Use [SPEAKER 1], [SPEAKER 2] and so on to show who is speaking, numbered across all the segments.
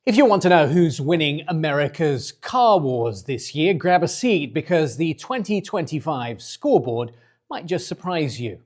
[SPEAKER 1] If you want to know who's winning America's car wars this year, grab a seat because the 2025 scoreboard might just surprise you.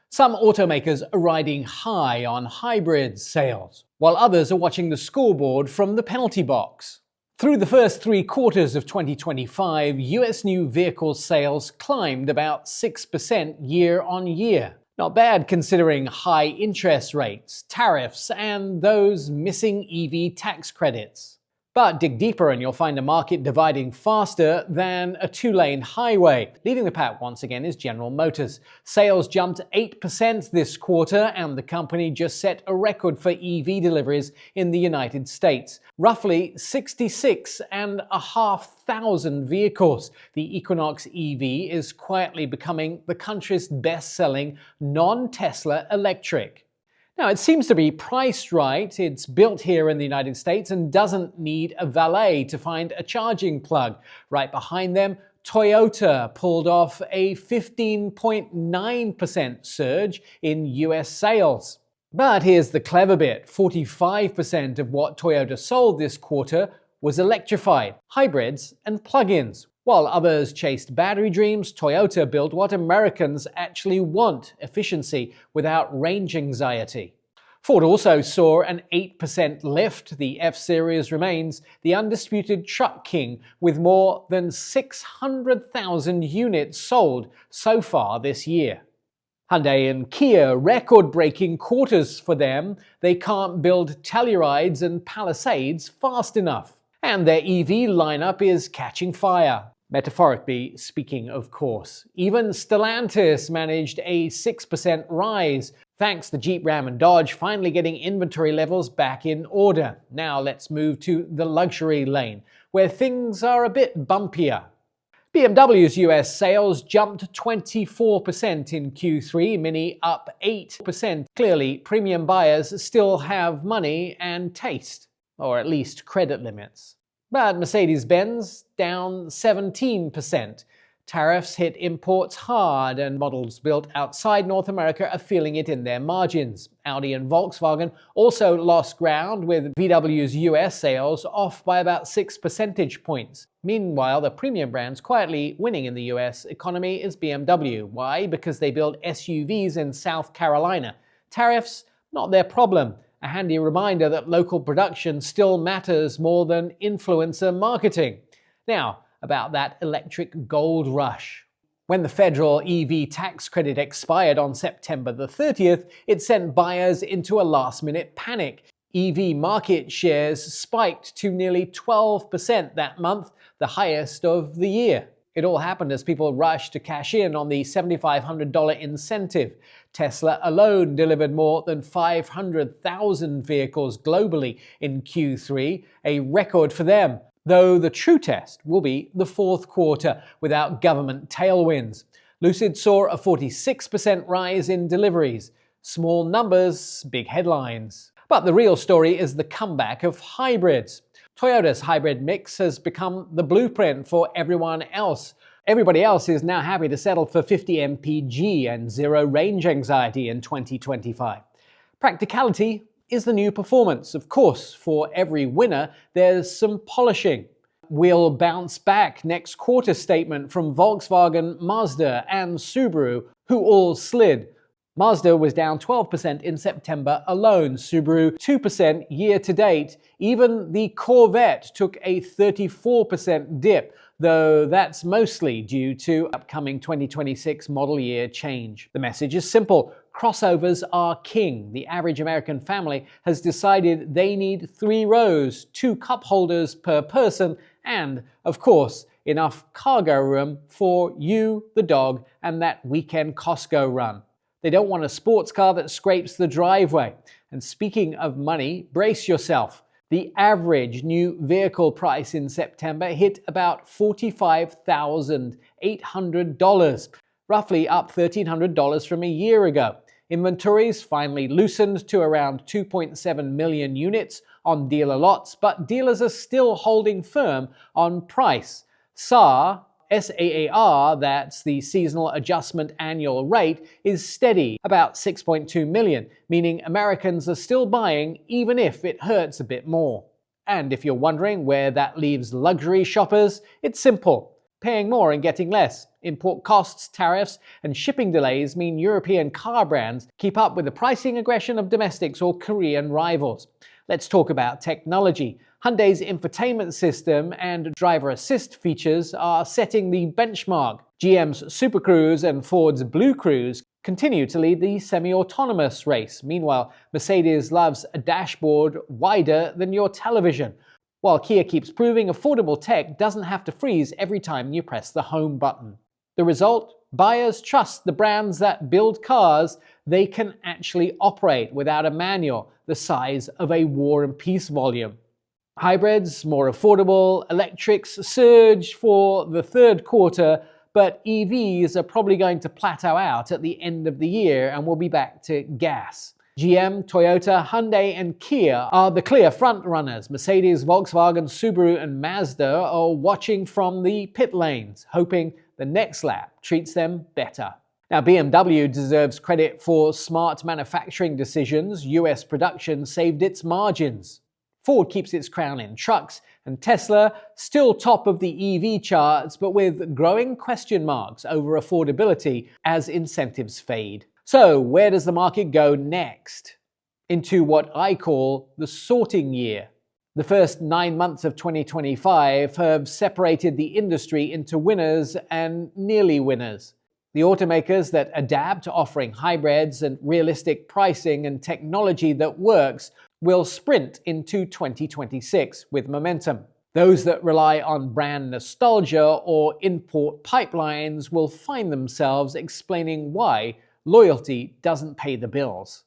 [SPEAKER 1] Some automakers are riding high on hybrid sales, while others are watching the scoreboard from the penalty box. Through the first 3 quarters of 2025, US new vehicle sales climbed about 6% year on year. Not bad considering high interest rates, tariffs, and those missing EV tax credits. But dig deeper and you'll find a market dividing faster than a 2-lane highway. Leading the pack once again is General Motors. Sales jumped 8% this quarter, and the company just set a record for EV deliveries in the United States. Roughly 66,500 vehicles. The Equinox EV is quietly becoming the country's best-selling non-Tesla electric. Now, it seems to be priced right, it's built here in the United States and doesn't need a valet to find a charging plug. Right behind them, Toyota pulled off a 15.9% surge in US sales. But here's the clever bit, 45% of what Toyota sold this quarter was electrified, hybrids and plug-ins. While others chased battery dreams, Toyota built what Americans actually want: efficiency without range anxiety. Ford also saw an 8% lift. The F-Series remains the undisputed truck king with more than 600,000 units sold so far this year. Hyundai and Kia, record-breaking quarters for them. They can't build Tellurides and Palisades fast enough. And their EV lineup is catching fire. Metaphorically speaking, of course. Even Stellantis managed a 6% rise, thanks to Jeep, Ram and Dodge finally getting inventory levels back in order. Now let's move to the luxury lane, where things are a bit bumpier. BMW's US sales jumped 24% in Q3, Mini up 8%. Clearly, premium buyers still have money and taste, or at least credit limits. But Mercedes-Benz down 17%. Tariffs hit imports hard, and models built outside North America are feeling it in their margins. Audi and Volkswagen also lost ground, with VW's US sales off by about 6 percentage points. Meanwhile, the premium brands quietly winning in the US economy is BMW. Why? Because they build SUVs in South Carolina. Tariffs, not their problem. A handy reminder that local production still matters more than influencer marketing. Now, about that electric gold rush. When the federal EV tax credit expired on September the 30th, it sent buyers into a last-minute panic. EV market shares spiked to nearly 12% that month, the highest of the year. It all happened as people rushed to cash in on the $7,500 incentive. Tesla alone delivered more than 500,000 vehicles globally in Q3, a record for them, though the true test will be the fourth quarter without government tailwinds. Lucid saw a 46% rise in deliveries. Small numbers, big headlines. But the real story is the comeback of hybrids. Toyota's hybrid mix has become the blueprint for everyone else. Everybody else is now happy to settle for 50 mpg and zero range anxiety in 2025. Practicality is the new performance. Of course, for every winner, there's some polishing. We'll bounce back next quarter statement from Volkswagen, Mazda, and Subaru, who all slid. Mazda was down 12% in September alone, Subaru 2% year-to-date. Even the Corvette took a 34% dip, though that's mostly due to upcoming 2026 model year change. The message is simple. Crossovers are king. The average American family has decided they need 3 rows, 2 cup holders per person, and, of course, enough cargo room for you, the dog, and that weekend Costco run. They don't want a sports car that scrapes the driveway. And speaking of money, brace yourself. The average new vehicle price in September hit about $45,800, roughly up $1,300 from a year ago. Inventories finally loosened to around 2.7 million units on dealer lots, but dealers are still holding firm on price. SAAR, that's the seasonal adjustment annual rate, is steady, about 6.2 million, meaning Americans are still buying even if it hurts a bit more. And if you're wondering where that leaves luxury shoppers, it's simple. Paying more and getting less. Import costs, tariffs, and shipping delays mean European car brands keep up with the pricing aggression of domestics or Korean rivals. Let's talk about technology. Hyundai's infotainment system and driver assist features are setting the benchmark. GM's Super Cruise and Ford's Blue Cruise continue to lead the semi-autonomous race. Meanwhile, Mercedes loves a dashboard wider than your television, while Kia keeps proving affordable tech doesn't have to freeze every time you press the home button. The result? Buyers trust the brands that build cars they can actually operate without a manual the size of a War and Peace volume. Hybrids, more affordable, electrics surge for the third quarter, but EVs are probably going to plateau out at the end of the year and we'll be back to gas. GM, Toyota, Hyundai, and Kia are the clear front runners. Mercedes, Volkswagen, Subaru, and Mazda are watching from the pit lanes, hoping the next lap treats them better. Now, BMW deserves credit for smart manufacturing decisions. US production saved its margins. Ford keeps its crown in trucks, and Tesla still top of the EV charts, but with growing question marks over affordability as incentives fade. So, where does the market go next? Into what I call the sorting year. The first 9 months of 2025 have separated the industry into winners and nearly winners. The automakers that adapt, offering hybrids and realistic pricing and technology that works, will sprint into 2026 with momentum. Those that rely on brand nostalgia or import pipelines will find themselves explaining why loyalty doesn't pay the bills.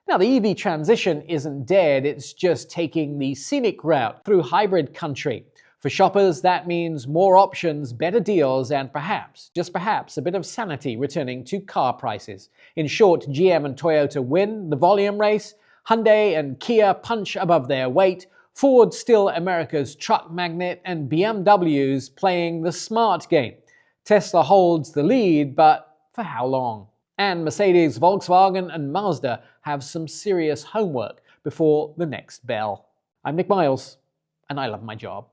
[SPEAKER 1] Now, the EV transition isn't dead, it's just taking the scenic route through hybrid country. For shoppers, that means more options, better deals, and perhaps, just perhaps, a bit of sanity returning to car prices. In short, GM and Toyota win the volume race, Hyundai and Kia punch above their weight, Ford still America's truck magnet, and BMW's playing the smart game. Tesla holds the lead, but for how long? And Mercedes, Volkswagen, and Mazda have some serious homework before the next bell. I'm Nik Miles, and I love my job.